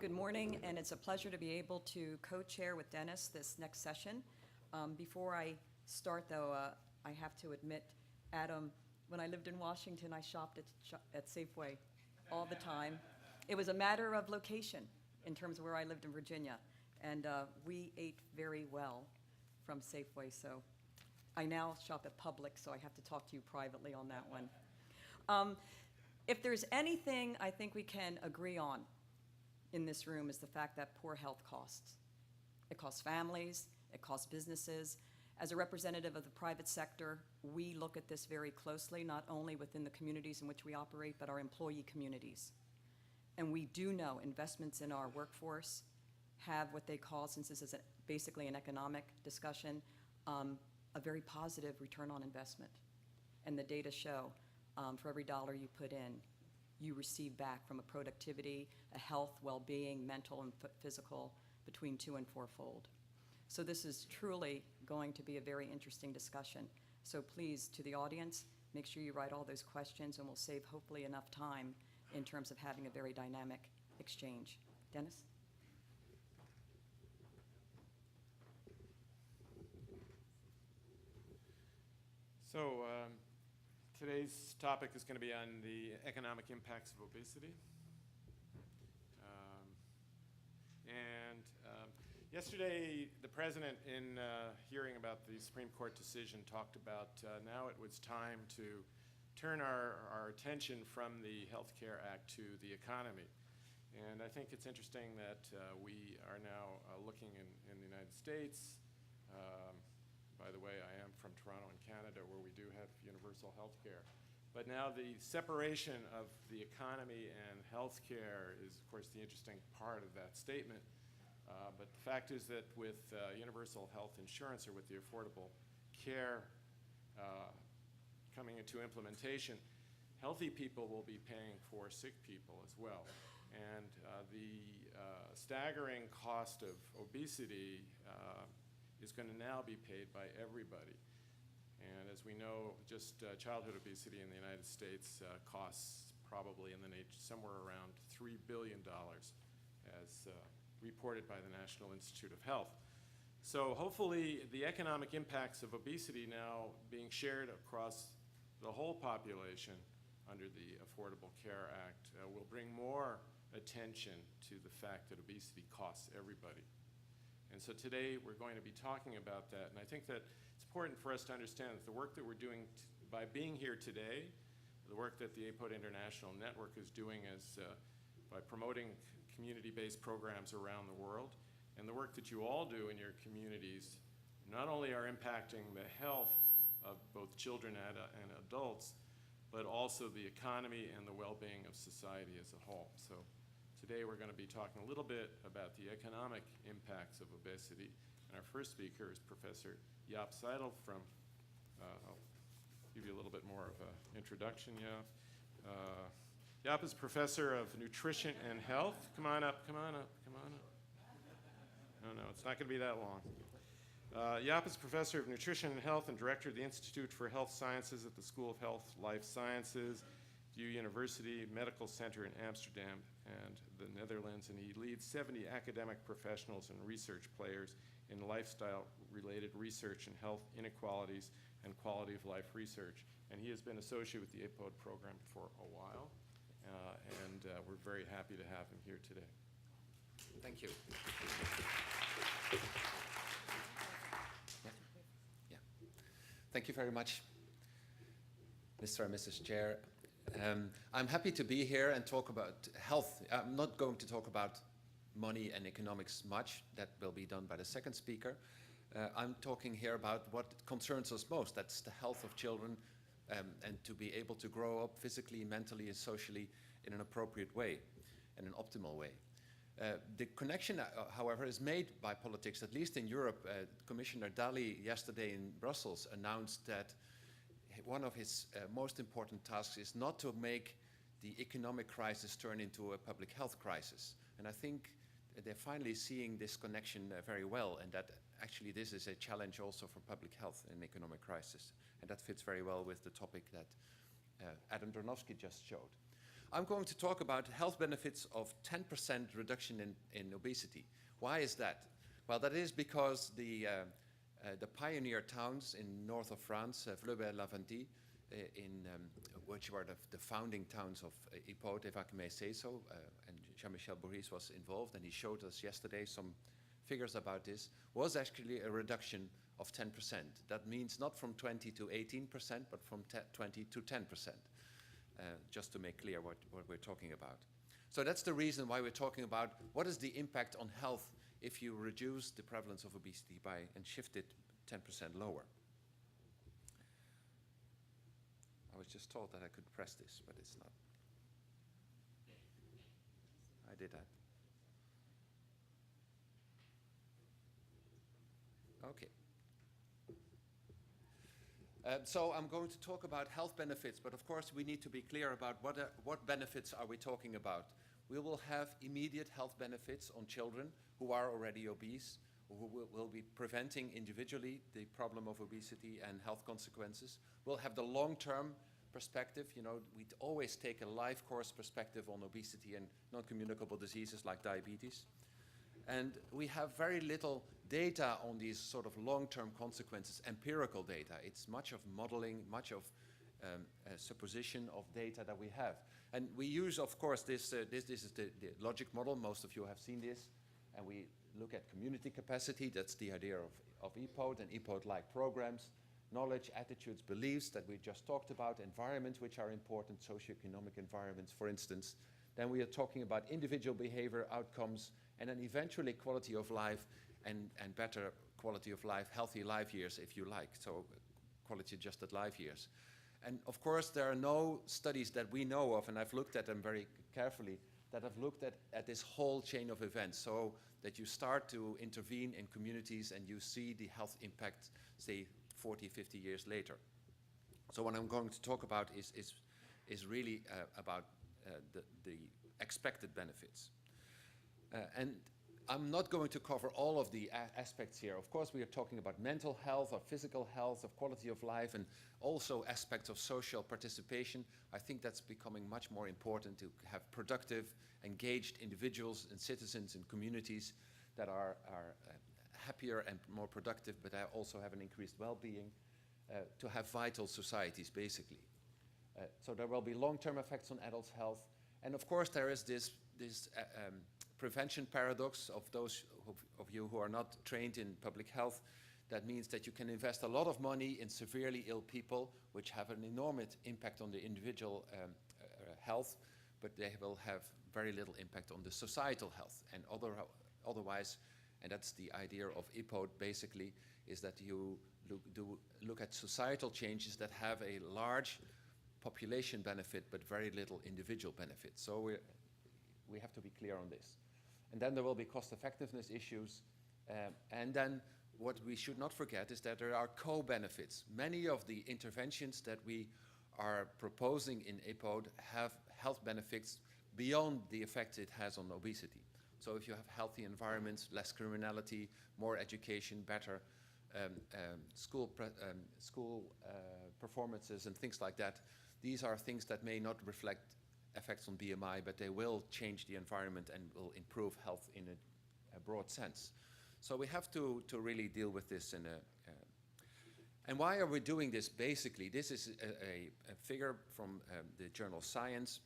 Good morning, and it's a pleasure to be able to co-chair with Dennis this next session. Before I start, though, I have to admit, Adam, when I lived in Washington, I shopped at Safeway all the time. It was a matter of location in terms of where I lived in Virginia, and we ate very well from Safeway, so I now shop at Publix, so I have to talk to you privately on that one. If there's anything I think we can agree on in this room is the fact that poor health costs. It costs families, it costs businesses. As a representative of the private sector, we look at this very closely, not only within the communities in which we operate, but our employee communities. And we do know investments in our workforce have what they call, since this is basically an economic discussion, a very positive return on investment. And the data show for every dollar you put in, you receive back from a productivity, a health, well-being, mental and physical, between 2- and 4-fold. So this is truly going to be a very interesting discussion. So please, to the audience, make sure you write all those questions, and we'll save hopefully enough time in terms of having a very dynamic exchange. Dennis? So today's topic is going to be on the economic impacts of obesity. Yesterday, the president, in hearing about the Supreme Court decision, talked about now it was time to turn our attention from the Health Care Act to the economy. And I think it's interesting that we are now looking in the United States. By the way, I am from Toronto in Canada, where we do have universal health care. But now the separation of the economy and health care is, of course, the interesting part of that statement. But the fact is that with universal health insurance, or with the Affordable Care coming into implementation, healthy people will be paying for sick people as well. And the staggering cost of obesity is going to now be paid by everybody. And as we know, just childhood obesity in the United States costs probably in the somewhere around $3 billion, as reported by the National Institute of Health. So hopefully the economic impacts of obesity now being shared across the whole population under the Affordable Care Act will bring more attention to the fact that obesity costs everybody. And so today we're going to be talking about that. And I think that it's important for us to understand that the work that we're doing by being here today, the work that the APOD International Network is doing is by promoting community-based programs around the world, and the work that you all do in your communities not only are impacting the health of both children and adults, but also the economy and the well-being of society as a whole. So today we're going to be talking a little bit about the economic impacts of obesity. And our first speaker is Professor Jaap Seidell from, I'll give you a little bit more of an introduction, Jaap. Jaap is Professor of Nutrition and Health. Come on up, come on up, come on up. No, it's not going to be that long. Jaap is Professor of Nutrition and Health and Director of the Institute for Health Sciences at the School of Health Life Sciences, VU University Medical Center in Amsterdam and the Netherlands, and he leads 70 academic professionals and research players in lifestyle-related research in health inequalities and quality of life research. And he has been associated with the APOD program for a while, and we're very happy to have him here today. Thank you. Yeah. Thank you very much, Mr. and Mrs. Chair. I'm happy to be here and talk about health. I'm not going to talk about money and economics much. That will be done by the second speaker. I'm talking here about what concerns us most. That's the health of children, and to be able to grow up physically, mentally, and socially in an appropriate way, in an optimal way. The connection, however, is made by politics, at least in Europe. Commissioner Dalli yesterday in Brussels announced that one of his most important tasks is not to make the economic crisis turn into a public health crisis. And I think they're finally seeing this connection very well, and that actually this is a challenge also for public health in economic crisis. And that fits very well with the topic that Adam Dronovsky just showed. I'm going to talk about health benefits of 10% reduction in obesity. Why is that? Well, that is because the pioneer towns in north of France, Vleubert-la-Vendée, which were the founding towns of EPOD, if I may say so, and Jean-Michel Boris was involved, and he showed us yesterday some figures about this, was actually a reduction of 10%. That means not from 20 to 18%, but from 20 to 10%, just to make clear what we're talking about. So that's the reason why we're talking about what is the impact on health if you reduce the prevalence of obesity and shift it 10% lower. I was just told that I could press this, but it's not. I did that. Okay. So I'm going to talk about health benefits, but of course we need to be clear about what benefits are we talking about. We will have immediate health benefits on children who are already obese, who will be preventing individually the problem of obesity and health consequences. We'll have the long-term perspective. You know, we always take a life course perspective on obesity and non-communicable diseases like diabetes. And we have very little data on these sort of long-term consequences, empirical data. It's much of modeling, much of supposition of data that we have. And we use, of course, this is the logic model. Most of you have seen this. And we look at community capacity. That's the idea of EPOD and EPOD-like programs. Knowledge, attitudes, beliefs that we just talked about, environments which are important, socioeconomic environments, for instance. Then we are talking about individual behavior, outcomes, and then eventually quality of life and better quality of life, healthy life years, if you like, so quality adjusted life years. And of course, there are no studies that we know of, and I've looked at them very carefully, that have looked at this whole chain of events, so that you start to intervene in communities and you see the health impact, say, 40, 50 years later. So what I'm going to talk about is really about the expected benefits. And I'm not going to cover all of the aspects here. Of course, we are talking about mental health, of physical health, of quality of life, and also aspects of social participation. I think that's becoming much more important to have productive, engaged individuals and citizens and communities that are happier and more productive, but also have an increased well-being, to have vital societies, basically. So there will be long-term effects on adults' health. And of course, there is this prevention paradox of those of you who are not trained in public health. That means that you can invest a lot of money in severely ill people, which have an enormous impact on the individual health, but they will have very little impact on the societal health. And otherwise, and that's the idea of EPOD basically, is that you look at societal changes that have a large population benefit, but very little individual benefit. So we have to be clear on this. And then there will be cost-effectiveness issues. And then what we should not forget is that there are co-benefits. Many of the interventions that we are proposing in EPOD have health benefits beyond the effect it has on obesity. So if you have healthy environments, less criminality, more education, better school performances and things like that, these are things that may not reflect effects on BMI, but they will change the environment and will improve health in a broad sense. So we have to really deal with this in and why are we doing this? Basically, this is a figure from the journal Science.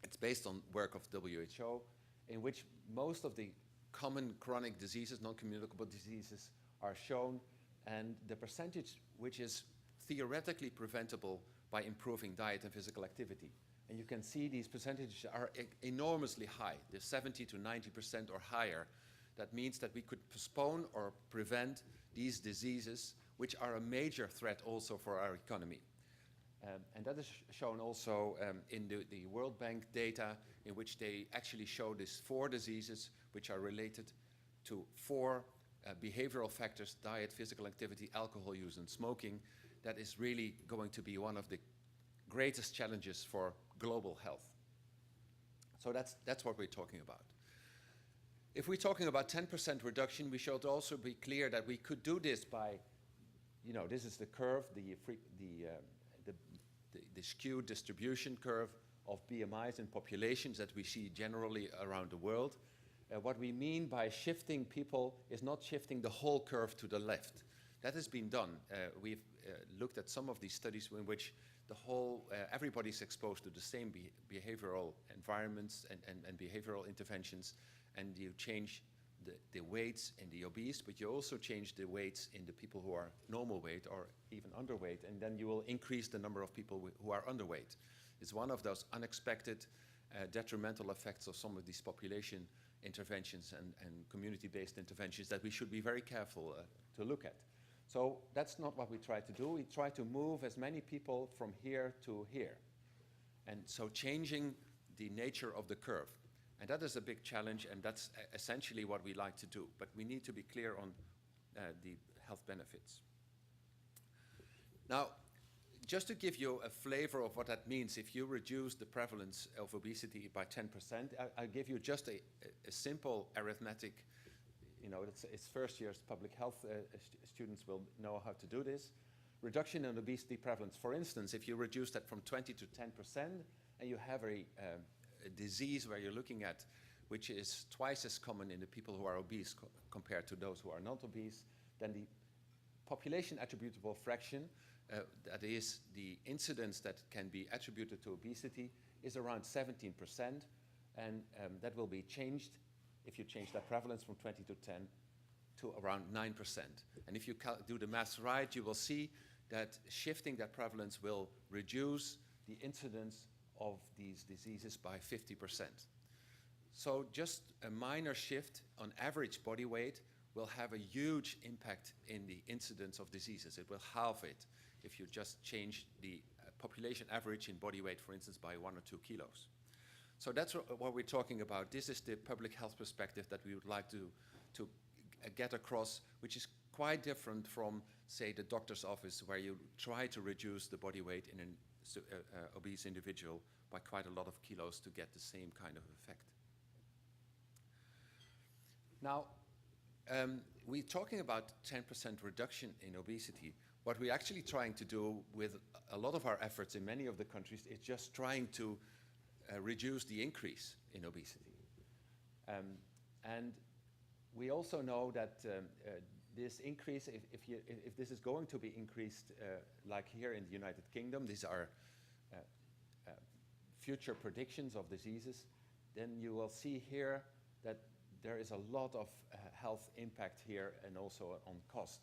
It's based on work of WHO, in which most of the common chronic diseases, non-communicable diseases, are shown, and the percentage which is theoretically preventable by improving diet and physical activity. And you can see these percentages are enormously high. They're 70 to 90% or higher. That means that we could postpone or prevent these diseases, which are a major threat also for our economy. And that is shown also in the World Bank data, in which they actually show these 4 diseases which are related to 4 behavioral factors: diet, physical activity, alcohol use, and smoking. That is really going to be one of the greatest challenges for global health. So that's what we're talking about. If we're talking about 10% reduction, we should also be clear that we could do this by, you know, this is the curve, the skewed distribution curve of BMIs in populations that we see generally around the world. What we mean by shifting people is not shifting the whole curve to the left. That has been done. We've looked at some of these studies in which the whole, everybody's exposed to the same behavioral environments and behavioral interventions, and you change the weights in the obese, but you also change the weights in the people who are normal weight or even underweight, and then you will increase the number of people who are underweight. It's one of those unexpected detrimental effects of some of these population interventions and community-based interventions that we should be very careful to look at. So that's not what we try to do. We try to move as many people from here to here. And so changing the nature of the curve. And that is a big challenge, and that's essentially what we like to do. But we need to be clear on the health benefits. Now, just to give you a flavor of what that means, if you reduce the prevalence of obesity by 10%, I'll give you just a simple arithmetic. You know, it's first year's public health students will know how to do this. Reduction in obesity prevalence. For instance, if you reduce that from 20 to 10%, and you have a disease where you're looking at, which is twice as common in the people who are obese compared to those who are not obese, then the population attributable fraction, that is the incidence that can be attributed to obesity, is around 17%, and that will be changed if you change that prevalence from 20 to 10 to around 9%. And if you do the maths right, you will see that shifting that prevalence will reduce the incidence of these diseases by 50%. So just a minor shift on average body weight will have a huge impact in the incidence of diseases. It will halve it if you just change the population average in body weight, for instance, by 1 or 2 kilos. So that's what we're talking about. This is the public health perspective that we would like to get across, which is quite different from, say, the doctor's office, where you try to reduce the body weight in an obese individual by quite a lot of kilos to get the same kind of effect. Now, we're talking about 10% reduction in obesity. What we're actually trying to do with a lot of our efforts in many of the countries is just trying to reduce the increase in obesity. And we also know that this increase, if this is going to be increased, like here in the United Kingdom, these are future predictions of diseases, then you will see here that there is a lot of health impact here and also on cost.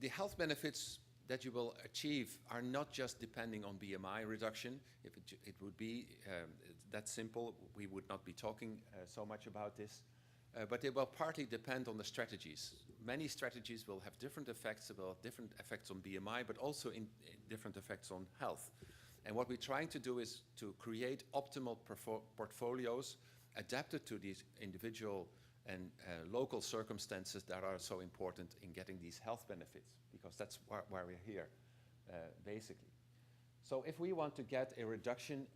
The health benefits that you will achieve are not just depending on BMI reduction. If it would be that simple, we would not be talking so much about this. But it will partly depend on the strategies. Many strategies will have different effects, different effects on BMI, but also in different effects on health. And what we're trying to do is to create optimal portfolios adapted to these individual and local circumstances that are so important in getting these health benefits, because that's why we're here, basically. So if we want to get a reduction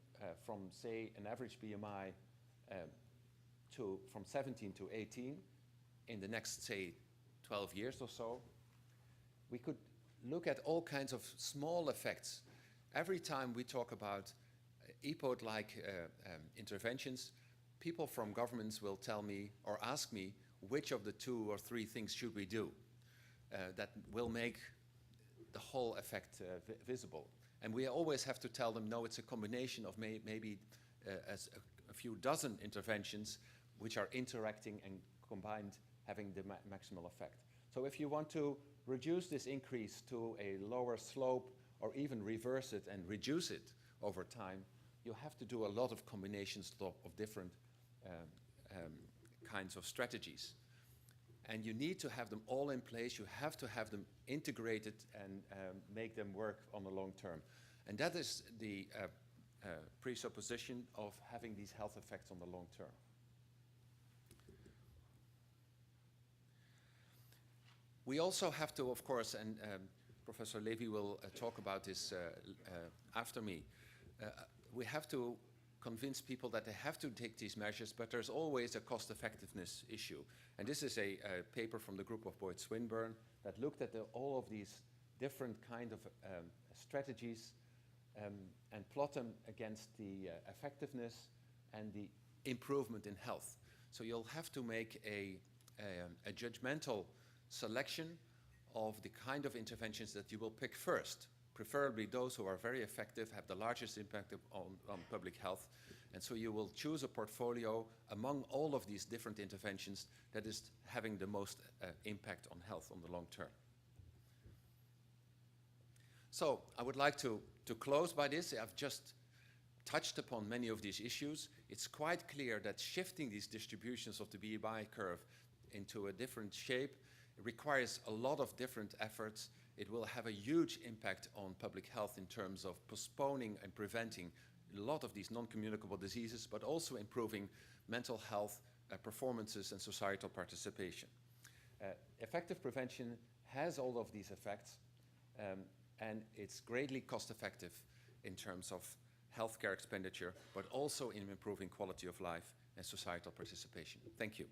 from, say, an average BMI from 17 to 18 in the next, say, 12 years or so, we could look at all kinds of small effects. Every time we talk about EPOD-like interventions, people from governments will tell me or ask me which of the 2 or 3 things should we do that will make the whole effect visible. And we always have to tell them, no, it's a combination of maybe as a few dozen interventions which are interacting and combined having the maximal effect. So if you want to reduce this increase to a lower slope or even reverse it and reduce it over time, you have to do a lot of combinations of different kinds of strategies. And you need to have them all in place. You have to have them integrated and make them work on the long term. And that is the presupposition of having these health effects on the long term. We also have to, of course, and Professor Levy will talk about this after me, we have to convince people that they have to take these measures, but there's always a cost-effectiveness issue. And this is a paper from the group of Boyd Swinburne that looked at all of these different kind of strategies and plot them against the effectiveness and the improvement in health. So you'll have to make a judgmental selection of the kind of interventions that you will pick first, preferably those who are very effective, have the largest impact on public health. And so you will choose a portfolio among all of these different interventions that is having the most impact on health on the long term. So I would like to close by this. I've just touched upon many of these issues. It's quite clear that shifting these distributions of the BMI curve into a different shape requires a lot of different efforts. It will have a huge impact on public health in terms of postponing and preventing a lot of these non-communicable diseases, but also improving mental health performances and societal participation. Effective prevention has all of these effects, and it's greatly cost effective in terms of healthcare expenditure, but also in improving quality of life and societal participation. Thank you.